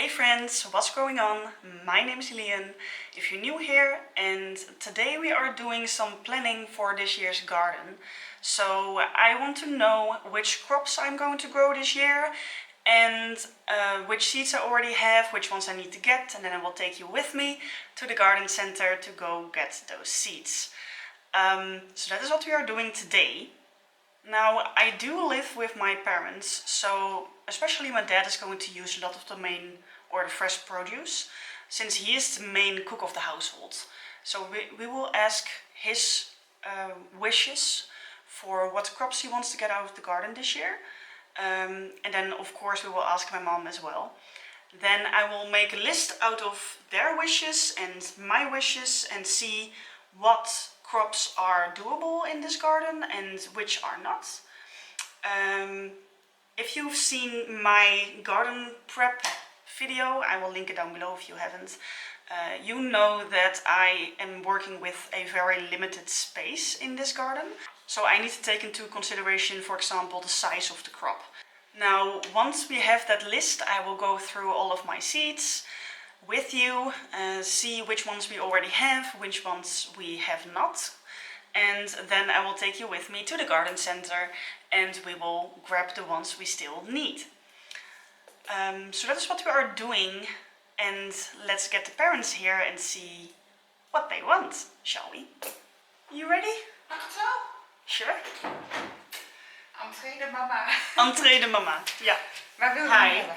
Hey friends, what's going on? My name is Lian, if you're new here, and today we are doing some planning for this year's garden. So I want to know which crops I'm going to grow this year and which seeds I already have, which ones I need to get, and then I will take you with me to the garden center to go get those seeds. So that is what we are doing today. Now, I do live with my parents, so especially my dad is going to use a lot of the the fresh produce, since he is the main cook of the household. So we will ask his wishes for what crops he wants to get out of the garden this year. And then of course we will ask my mom as well. Then I will make a list out of their wishes and my wishes and see what crops are doable in this garden and which are not. If you've seen my garden prep video, I will link it down below if you haven't, you know that I am working with a very limited space in this garden. So I need to take into consideration, for example, the size of the crop. Now, once we have that list, I will go through all of my seeds with you, see which ones we already have, which ones we have not, and then I will take you with me to the garden center and we will grab the ones we still need. So that is what we are doing, and let's get the parents here and see what they want, shall we? You ready? So, Sure. entree de mama. Entree de mama, yeah. Waar wil je Hi. hebben?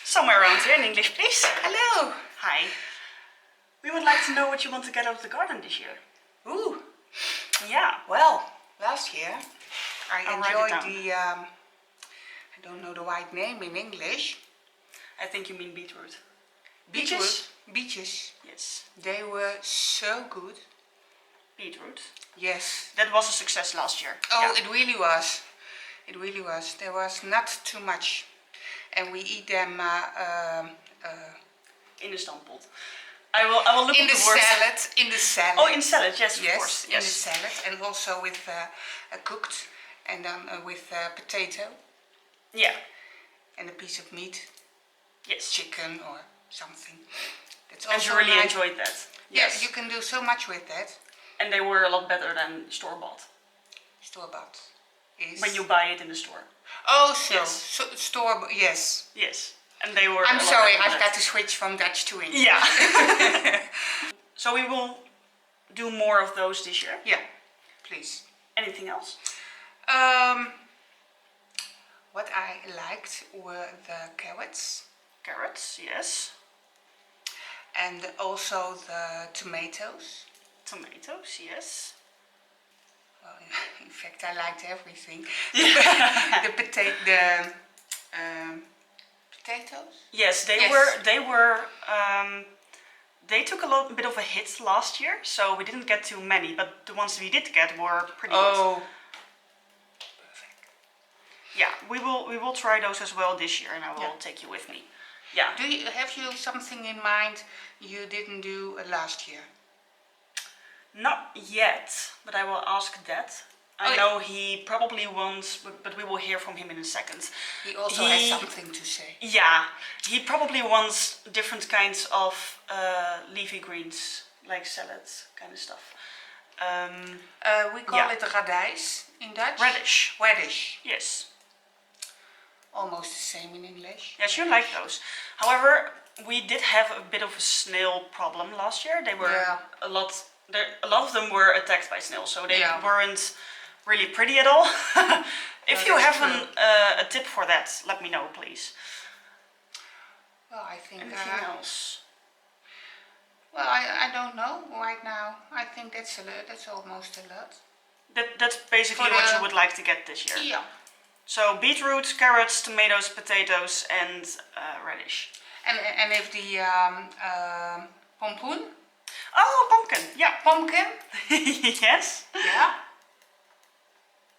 Somewhere around here in English, please. Hello. Hi. We would like to know what you want to get out of the garden this year. Ooh. Yeah. Well, last year I I'll write it enjoyed down. the, I don't know the right name in English. I think you mean beetroot. Beetroot. Beeches. Yes. They were so good. Beetroot. Yes. That was a success last year. Oh, Yeah. it really was. It really was. There was not too much. And we eat them In the stamppot. I will look in at the the word. salad. In the salad. Oh, in salad, yes, of Yes, course. in the salad, and also with cooked, and then with potato Yeah. and a piece of meat, Yes. chicken or something. That's And also you really nice. enjoyed that. Yes, you can do so much with that. And they were a lot better than store-bought. Store-bought is When you buy it in the store. oh, so, Yes. so store. Yes. Yes. And they were. I'm a lot sorry, better than I've that. got to switch from Dutch to English. Yeah. So we will do more of those this year. Yeah, please. Anything else? What I liked were the carrots Carrots, yes. and also the tomatoes. Tomatoes, yes. Well, in fact, I liked everything. Yeah. The potatoes. Yes, they Yes. were. They took a bit of a hit last year, so we didn't get too many. But the ones we did get were pretty good. Oh, perfect. Yeah, we will try those as well this year, and I will Yeah. take you with me. Yeah. Have you something in mind you didn't do last year? Not yet, but I will ask Dad. I Oh, know he probably wants, but we will hear from him in a second. He also has something to say. Yeah, he probably wants different kinds of leafy greens, like salads, kind of stuff. We call it radijs in Dutch. Radish. Radish. Yes. Almost the same in English. Yes, you like those. However, we did have a bit of a snail problem last year. They were Yeah. a lot of them were attacked by snails, so they Yeah. weren't really pretty at all. If you that's have a tip for that, let me know, please. Well, I think. Anything else? Well, I don't know right now. I think that's almost a lot. That's basically For what the- you would like to get this year. Yeah. So beetroot, carrots, tomatoes, potatoes, and radish. And if the pompoen, Oh, pumpkin. Yeah. pumpkin. Yes. Yeah.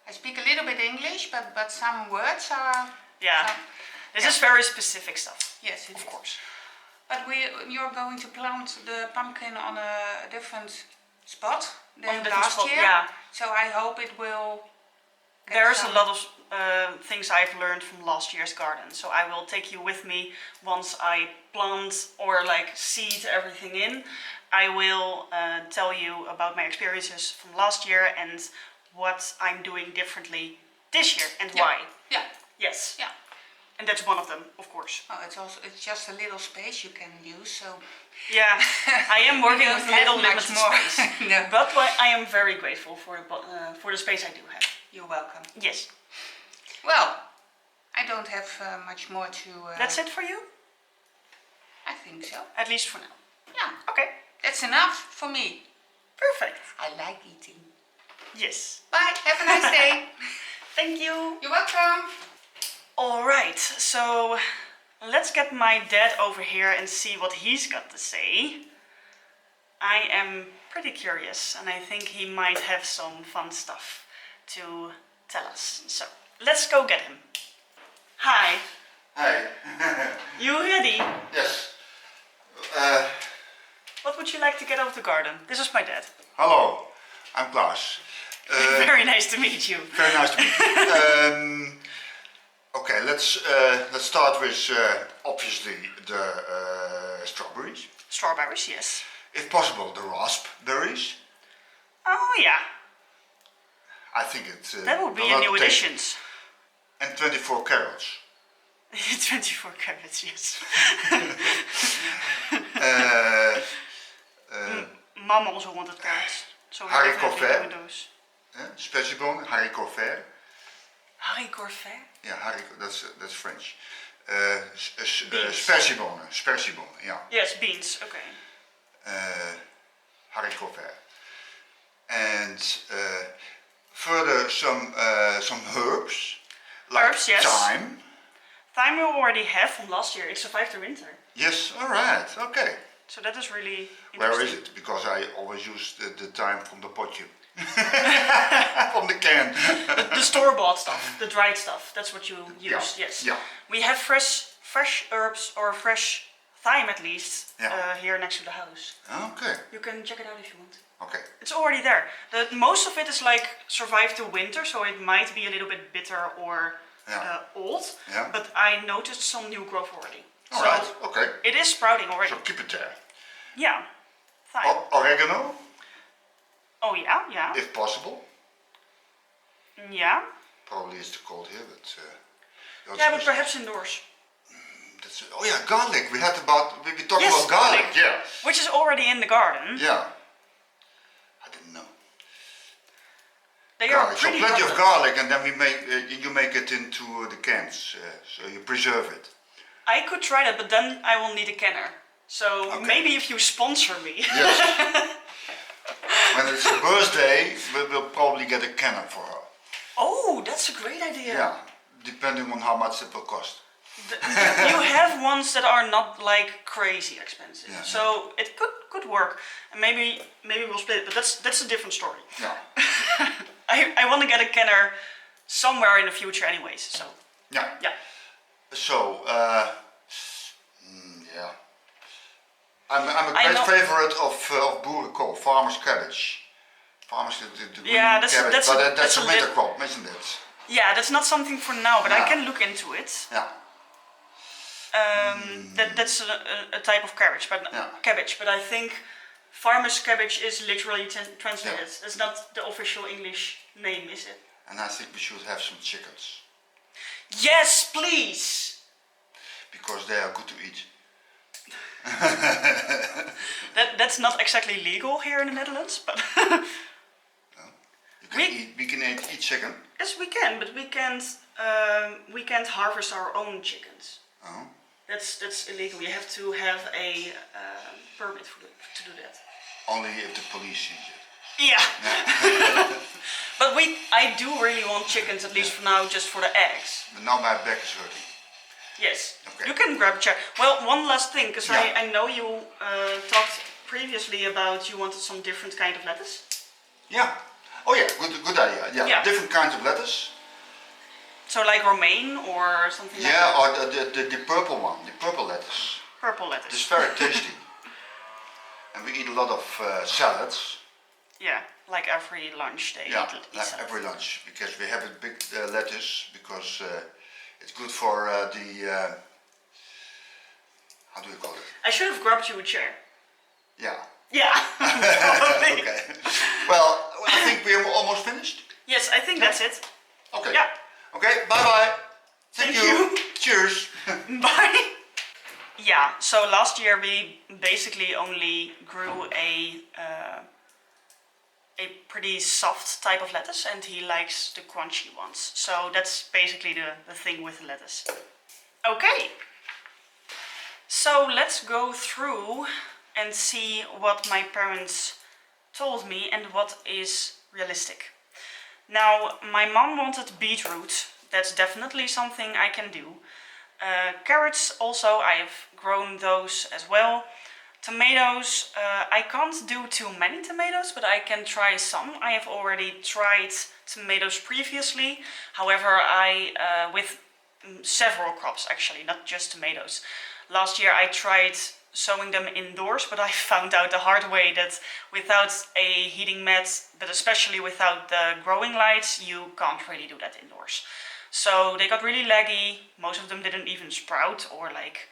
I speak a little bit English, but some words are. Yeah. This is very specific stuff. Yes, it Of is. course. But you're going to plant the pumpkin on a different spot than On a different last spot, year. yeah. So I hope it will. get There's a some- lot of things I've learned from last year's garden. So I will take you with me once I plant or like seed everything in. I will tell you about my experiences from last year and what I'm doing differently this year and why. Yeah. Yes. Yeah. And that's one of them, of course. Oh, it's just a little space you can use, so. Yeah, I am working You with don't have little much limited more. space. No. But I am very grateful for the space I do have. You're welcome. Yes. Well, I don't have much more to. That's it for you? I think so. At least for now. Yeah, Okay. that's enough for me. Perfect. I like eating. Yes. Bye. Have a nice day. Thank you. You're welcome. Alright, so let's get my dad over here and see what he's got to say. I am pretty curious and I think he might have some fun stuff to tell us. So let's go get him. Hi. Hi. You ready? Yes. What would you like to get out of the garden? This is my dad. Hello. I'm Klaas. Very nice to meet you. Very nice to meet you. Okay, let's start with obviously the strawberries. Strawberries, yes. If possible, the raspberries. Oh yeah, I think it. that would be will a not new take- additions. And 24 carrots. 24 carrots, yes. Mom also wanted carrots, so we're Haricot definitely vert. doing those. Sperziebonen, haricot vert. Haricot vert? Yeah, haricot. That's French. Beans. Sperziebonen. Yeah. Yes, beans. Okay. Haricot vert. And further some herbs like Herbs, yes. thyme. Thyme we already have from last year. It survived the winter, Yes, all right, okay. so that is really interesting. Where is it? Because I always use the thyme from the potje. From the can. The store-bought stuff, the dried stuff. That's what you use. Yeah, Yes. yeah. We have fresh herbs or fresh thyme at least Yeah. here next to the house. Okay, You can check it out if you want. okay. It's already there. Most of it is like survived the winter, so it might be a little bit bitter or old. Yeah. But I noticed some new growth already. All So right, okay. it is sprouting already. So keep it there. Yeah. Thyme. Oregano, Oh yeah, yeah, if possible. yeah. Probably it's too cold here, but... Yeah, but perhaps indoors. Oh yeah, garlic. We talked Yes, about garlic. garlic. Yeah. Which is already in the garden. Yeah. I didn't know. They Garlic. are So pretty plenty of abundant. garlic, and then you make it into the cans, so you preserve it. I could try that, but then I will need a canner. So Okay. maybe if you sponsor me. Yes. When it's her birthday, we'll probably get a cannon for her. Oh, that's a great idea. Yeah. Depending on how much it will cost. You have ones that are not like crazy expensive, Yeah, so it could work. And maybe we'll split it, but that's a different story. Yeah. I want to get a canner somewhere in the future, anyways. So Yeah. yeah. So, yeah. I'm a I great know- favorite of boerenkool, farmer's cabbage. Farmers the green Yeah, that's- cabbage, that's but a- that's a that's a winter lit- crop, isn't it? Yeah, that's not something for now, but I Yeah. can look into it. Yeah. That's a type of cabbage, but I think farmer's cabbage is literally translated. Yeah. It's not the official English name, is it? And I think we should have some chickens Yes, please. because they are good to eat. That's not exactly legal here in the Netherlands, but We can eat chicken. yes, we can. But we can't harvest our own chickens. Oh. That's illegal. You have to have a permit to do that. Only if the police sees it. Yeah. But I do really want chickens, at least for now, just for the eggs. But now my back is hurting. Yes. Okay. You can grab a chair. Well, one last thing, because Yeah. I know you talked previously about you wanted some different kind of lettuce. Yeah. Oh yeah, good idea. Yeah. Yeah. Different kinds of lettuce. So like romaine or something like Yeah, that. or the purple one, the purple lettuce. Purple lettuce. It's very tasty. And we eat a lot of salads. Yeah, like every lunch they Yeah, eat like salad. every lunch, because we have a big lettuce, because it's good for how do you call it? I should have grabbed you a chair. Yeah. Yeah, probably. Okay. Well, I think we're almost finished. Yes, I think that's it. Okay. Yeah. Okay, bye-bye. Thank Thank you. you. Cheers. Bye. Yeah, so last year we basically only grew a pretty soft type of lettuce, and he likes the crunchy ones. So that's basically the thing with the lettuce. Okay. So let's go through and see what my parents told me and what is realistic. Now, my mom wanted beetroot. That's definitely something I can do. Carrots also, I've grown those as well. Tomatoes, I can't do too many tomatoes, but I can try some. I have already tried tomatoes previously. However, with several crops actually, not just tomatoes. Last year I tried sowing them indoors, but I found out the hard way that without a heating mat, but especially without the growing lights, you can't really do that indoors. So they got really laggy. Most of them didn't even sprout or like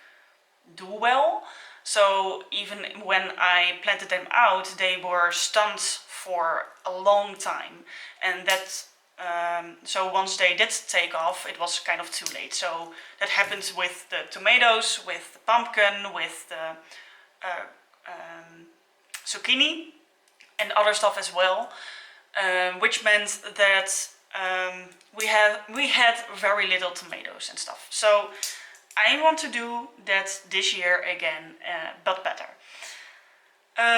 do well. So even when I planted them out, they were stunned for a long time, and that so once they did take off, it was kind of too late. So that happens with the tomatoes, with the pumpkin, with the zucchini and other stuff as well, which meant that we had very little tomatoes and stuff. So I want to do that this year again, but better.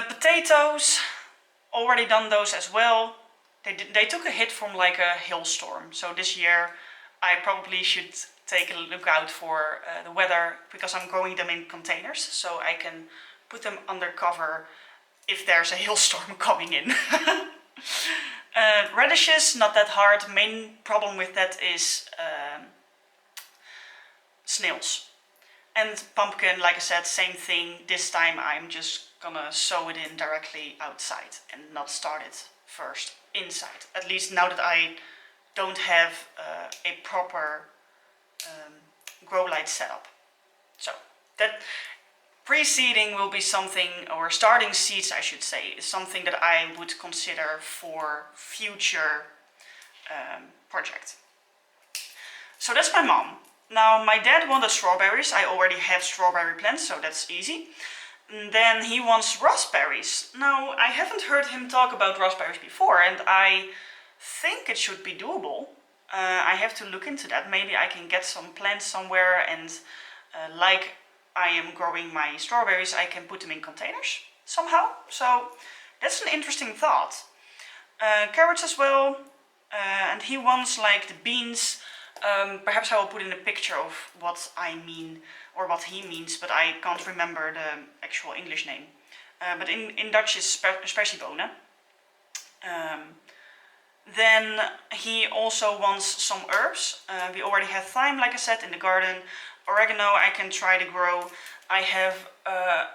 Potatoes, already done those as well. They took a hit from like a hailstorm. So this year I probably should take a look out for the weather, because I'm growing them in containers, so I can put them under cover if there's a hailstorm coming in. Radishes, not that hard. Main problem with that is snails. And pumpkin, like I said, same thing. This time I'm just gonna sow it in directly outside and not start it first inside. At least now that I don't have a proper grow light setup. So that pre-seeding will be something, or starting seeds I should say, is something that I would consider for future project. So that's my mom. Now my dad wanted strawberries. I already have strawberry plants, so that's easy. And then he wants raspberries. Now I haven't heard him talk about raspberries before, and I think it should be doable. I have to look into that. Maybe I can get some plants somewhere, and like I am growing my strawberries, I can put them in containers somehow. So that's an interesting thought. Carrots as well, and he wants like the beans. Perhaps I will put in a picture of what I mean, or what he means, but I can't remember the actual English name. But in Dutch it's sperziebonen. Then he also wants some herbs. We already have thyme, like I said, in the garden. Oregano I can try to grow. I have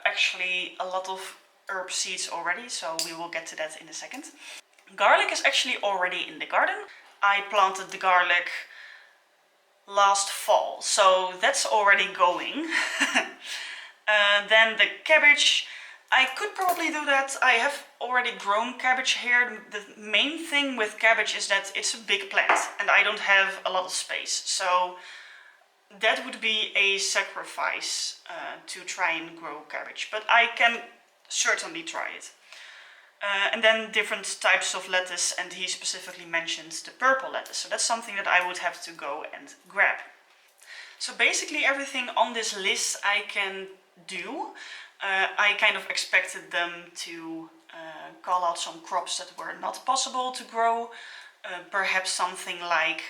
actually a lot of herb seeds already, so we will get to that in a second. Garlic is actually already in the garden. I planted the garlic last fall, so that's already going. Then the cabbage, I could probably do that. I have already grown cabbage here. The main thing with cabbage is that it's a big plant and I don't have a lot of space, so that would be a sacrifice to try and grow cabbage, but I can certainly try it. And then different types of lettuce, and he specifically mentions the purple lettuce, so that's something that I would have to go and grab. So basically everything on this list I can do. I kind of expected them to call out some crops that were not possible to grow. Perhaps something like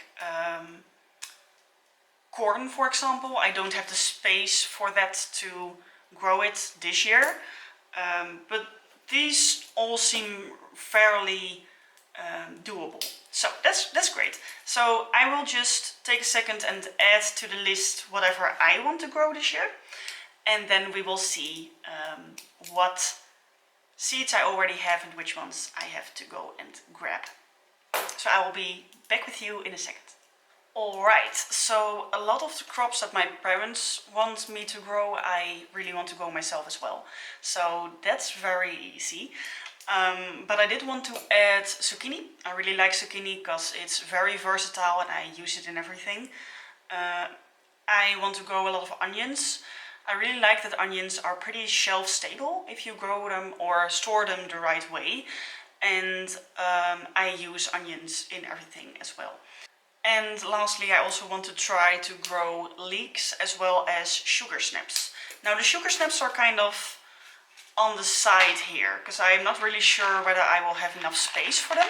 corn, for example. I don't have the space for that to grow it this year. But these all seem fairly doable. So that's great. So I will just take a second and add to the list whatever I want to grow this year. And then we will see what seeds I already have and which ones I have to go and grab. So I will be back with you in a second. Alright, so a lot of the crops that my parents want me to grow, I really want to grow myself as well. So that's very easy. But I did want to add zucchini. I really like zucchini because it's very versatile and I use it in everything. I want to grow a lot of onions. I really like that onions are pretty shelf stable if you grow them or store them the right way. And I use onions in everything as well. And lastly, I also want to try to grow leeks as well as sugar snaps. Now the sugar snaps are kind of on the side here because I'm not really sure whether I will have enough space for them.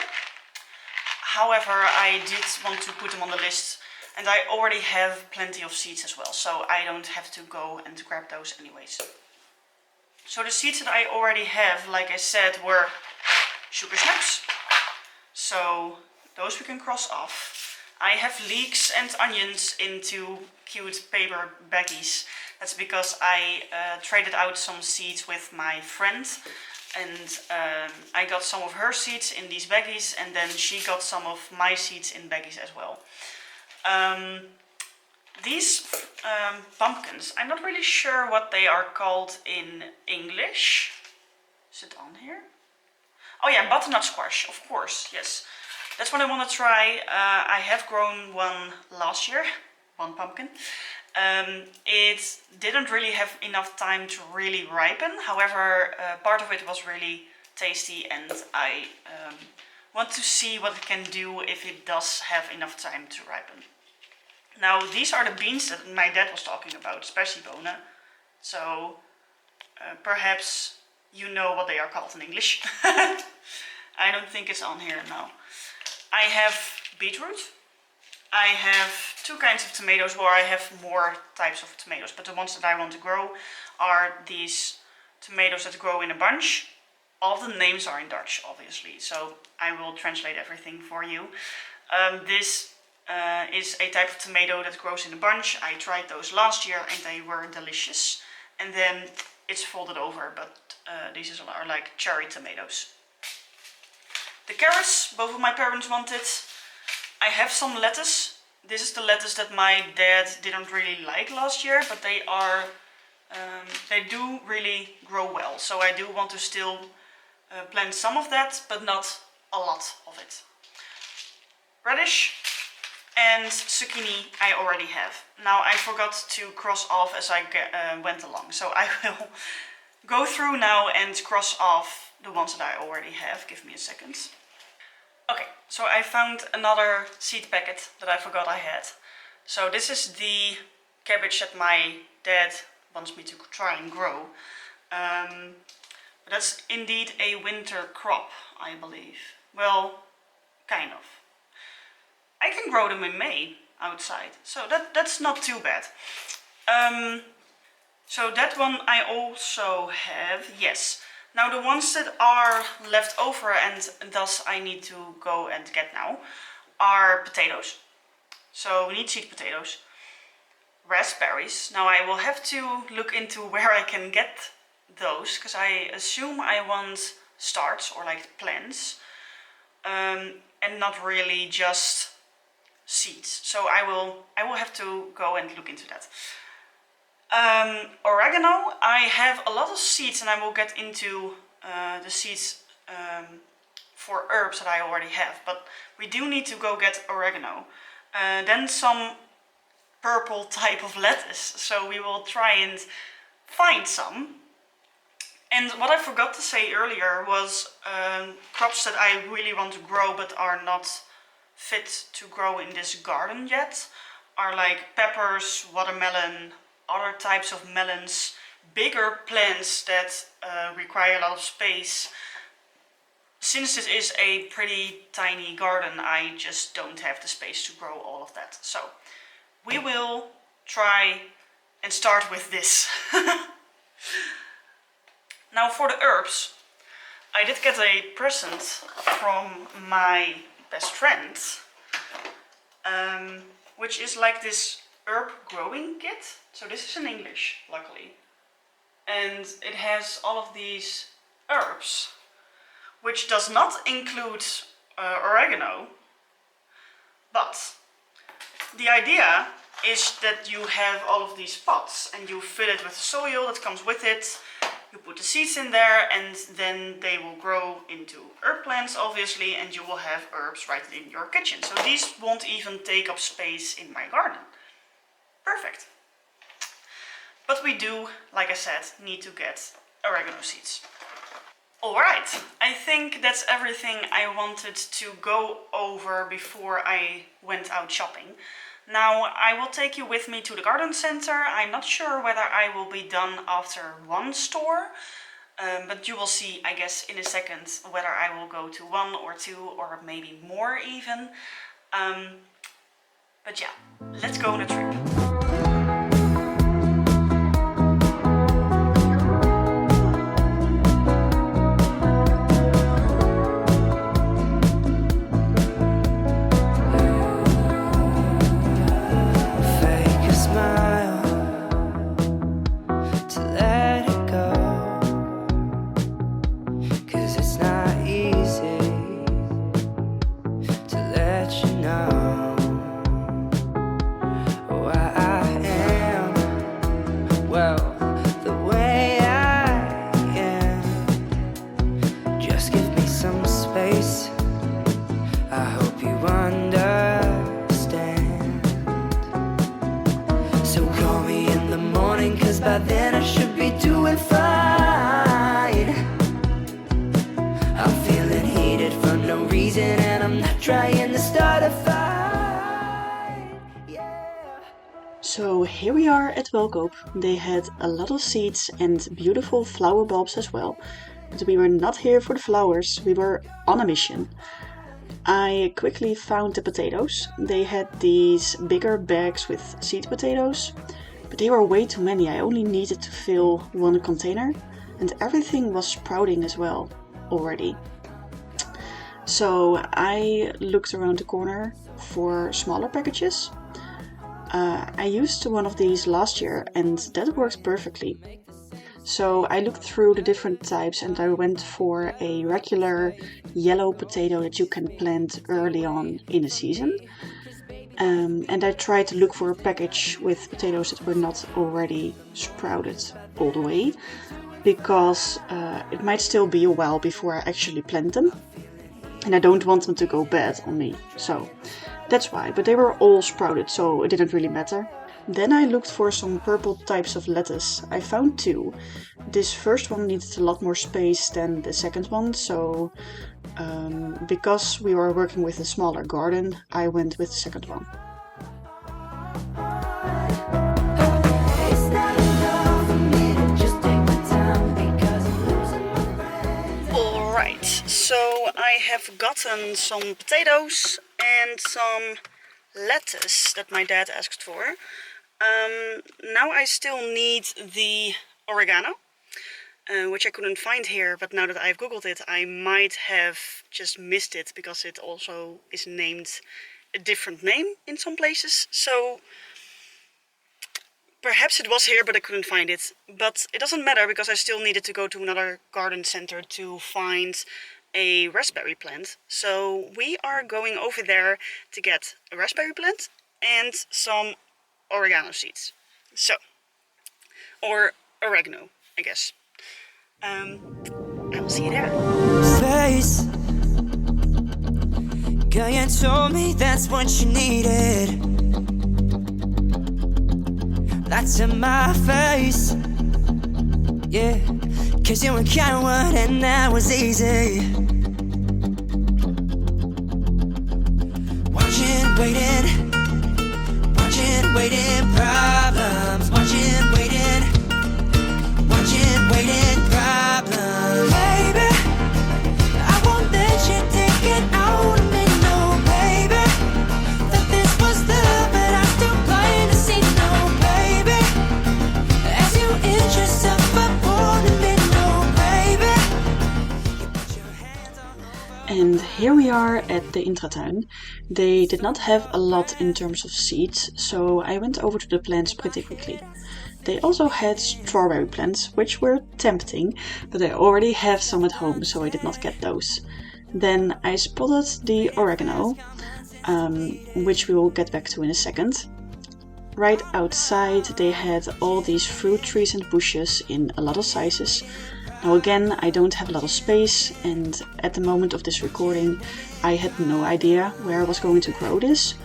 However, I did want to put them on the list and I already have plenty of seeds as well, so I don't have to go and grab those anyways. So the seeds that I already have, like I said, were sugar snaps. So those we can cross off. I have leeks and onions into cute paper baggies. That's because I traded out some seeds with my friend and I got some of her seeds in these baggies and then she got some of my seeds in baggies as well. These pumpkins, I'm not really sure what they are called in English. Is it on here? Oh yeah, butternut squash, of course, yes. That's what I want to try. I have grown one last year, one pumpkin. It didn't really have enough time to really ripen. However, part of it was really tasty and I want to see what it can do if it does have enough time to ripen. Now these are the beans that my dad was talking about, spersiebonen. So perhaps you know what they are called in English. I don't think it's on here now. I have beetroot. I have two kinds of tomatoes, or I have more types of tomatoes, but the ones that I want to grow are these tomatoes that grow in a bunch. All the names are in Dutch, obviously, so I will translate everything for you. This is a type of tomato that grows in a bunch. I tried those last year and they were delicious. And then it's folded over, but these are like cherry tomatoes. The carrots, both of my parents wanted. I have some lettuce. This is the lettuce that my dad didn't really like last year, but they do really grow well. So I do want to still plant some of that, but not a lot of it. Radish and zucchini I already have. Now I forgot to cross off as I went along, so I will go through now and cross off the ones that I already have. Give me a second. Okay, so I found another seed packet that I forgot I had. So this is the cabbage that my dad wants me to try and grow. But that's indeed a winter crop, I believe. Well, kind of. I can grow them in May outside, so that's not too bad. So that one I also have, yes. Now the ones that are left over and thus I need to go and get now are potatoes. So we need seed potatoes. Raspberries. Now I will have to look into where I can get those because I assume I want starts or like plants and not really just seeds. So I will have to go and look into that. Oregano, I have a lot of seeds and I will get into the seeds for herbs that I already have, but we do need to go get oregano. Then some purple type of lettuce, so we will try and find some. And what I forgot to say earlier was crops that I really want to grow but are not fit to grow in this garden yet are like peppers, watermelon, other types of melons, bigger plants that require a lot of space. Since this is a pretty tiny garden, I just don't have the space to grow all of that. So we will try and start with this. Now for the herbs, I did get a present from my best friend, which is like this herb growing kit. So this is in English, luckily. And it has all of these herbs, which does not include oregano, but the idea is that you have all of these pots and you fill it with the soil that comes with it. You put the seeds in there and then they will grow into herb plants, obviously, and you will have herbs right in your kitchen. So these won't even take up space in my garden. Perfect. But we do, like I said, need to get oregano seeds. Alright, I think that's everything I wanted to go over before I went out shopping. Now I will take you with me to the garden center. I'm not sure whether I will be done after one store, but you will see, I guess, in a second whether I will go to one or two or maybe more even. But yeah, let's go on a trip. By then I should be doing fine. I'm feeling heated for no reason, and I'm not trying to start a fight. Yeah. So here we are at Welkoop. They had a lot of seeds and beautiful flower bulbs as well. But we were not here for the flowers, we were on a mission. I quickly found the potatoes. They had these bigger bags with seed potatoes. But they were way too many. I only needed to fill one container and everything was sprouting as well already. So I looked around the corner for smaller packages. I used one of these last year and that worked perfectly. So I looked through the different types and I went for a regular yellow potato that you can plant early on in the season. And I tried to look for a package with potatoes that were not already sprouted all the way, because it might still be a while before I actually plant them, and I don't want them to go bad on me, so that's why. But they were all sprouted, so it didn't really matter. Then I looked for some purple types of lettuce. I found two. This first one needed a lot more space than the second one, so because we were working with a smaller garden, I went with the second one. Alright, so I have gotten some potatoes and some lettuce that my dad asked for. Now I still need the oregano, which I couldn't find here, but now that I've googled it I might have just missed it because it also is named a different name in some places, so perhaps it was here but I couldn't find it. But it doesn't matter because I still needed to go to another garden center to find a raspberry plant, so we are going over there to get a raspberry plant and some oregano seeds. So, or oregano, I guess. I will see you there. Face, girl, you told me that's what you needed. That's in my face. Yeah, 'cause you were coward and that was easy. Watching, waiting problems. Watching, waiting problems. Baby, I won't let you take it out of me, no, baby. That this was love, but I'm still blind to see, no, baby. As you inch yourself up on me, no, baby. You put your hands all over. And here we are at the intratuin. They did not have a lot in terms of seeds, so I went over to the plants pretty quickly. they also had strawberry plants, which were tempting, but I already have some at home, so I did not get those. Then I spotted the oregano, which we will get back to in a second. Right outside they had all these fruit trees and bushes in a lot of sizes. Now again, I don't have a lot of space, and at the moment of this recording I had no idea where I was going to grow this.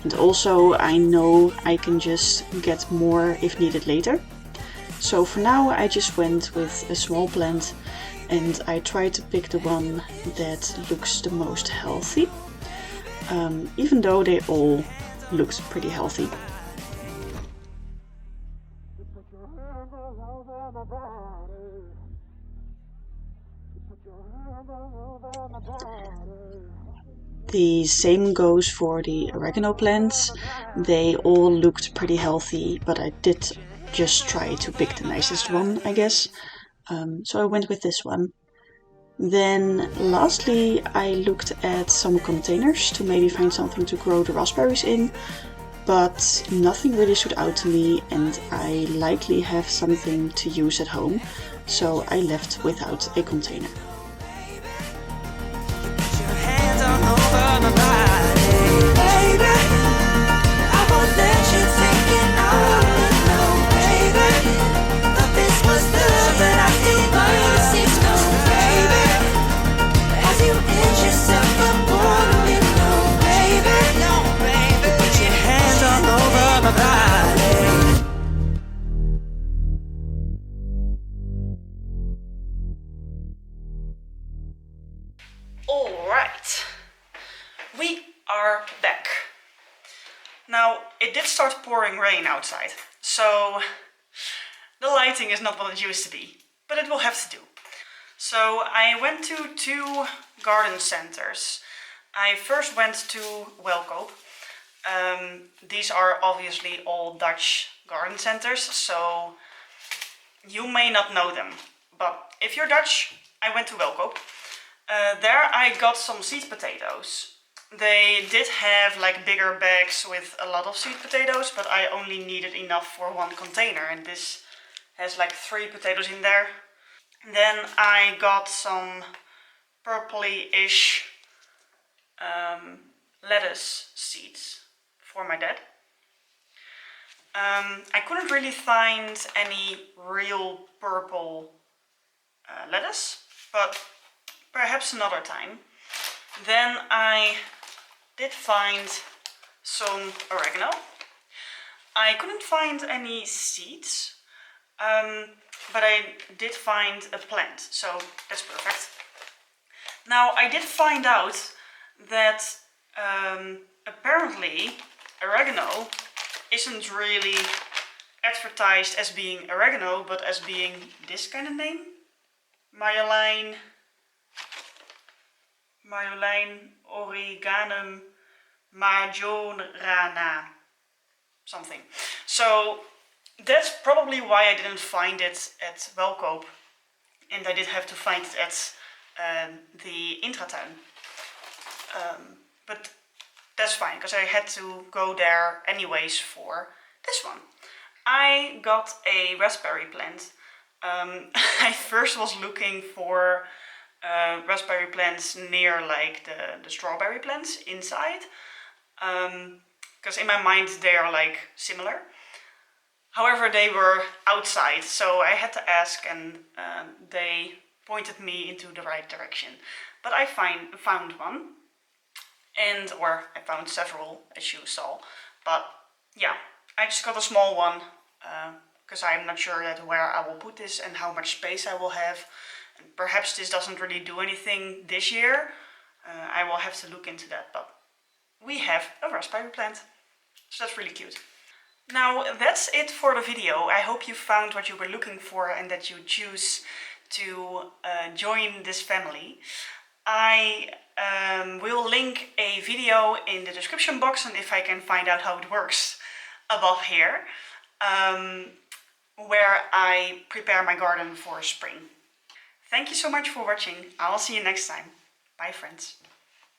And also I know I can just get more if needed later. So for now I just went with a small plant and I tried to pick the one that looks the most healthy. Even though they all looked pretty healthy. The same goes for the oregano plants. They all looked pretty healthy, but I did just try to pick the nicest one, I guess. So I went with this one. Then lastly, I looked at some containers to maybe find something to grow the raspberries in, but nothing really stood out to me and I likely have something to use at home, so I left without a container. Alright, we are back. Now, it did start pouring rain outside, so the lighting is not what it used to be, but it will have to do. So I went to 2 garden centers. I first went to Welkoop. These are obviously all Dutch garden centers, so you may not know them. But if you're Dutch, I went to Welkoop. There I got some sweet potatoes. They did have like bigger bags with a lot of sweet potatoes, but I only needed enough for 1 container, and this has like 3 potatoes in there. Then I got some purpley-ish lettuce seeds for my dad. I couldn't really find any real purple lettuce, but perhaps another time. Then I did find some oregano. I couldn't find any seeds, but I did find a plant, so that's perfect. Now I did find out that apparently oregano isn't really advertised as being oregano, but as being this kind of name. Marjolein Oreganum Majorana something. So that's probably why I didn't find it at Welkoop, and I did have to find it at the Intratuin. But that's fine, because I had to go there anyways for this one. I got a raspberry plant. I first was looking for raspberry plants near like the strawberry plants inside, because in my mind they are like similar. However, they were outside, so I had to ask, and they pointed me into the right direction. But I found one, or I found several, as you saw. But yeah, I just got a small one, because I'm not sure yet where I will put this and how much space I will have. And perhaps this doesn't really do anything this year. I will have to look into that, but we have a raspberry plant, so that's really cute. Now that's it for the video. I hope you found what you were looking for and that you choose to join this family. I will link a video in the description box, and if I can find out how it works, above here, where I prepare my garden for spring. Thank you so much for watching. I'll see you next time. Bye friends.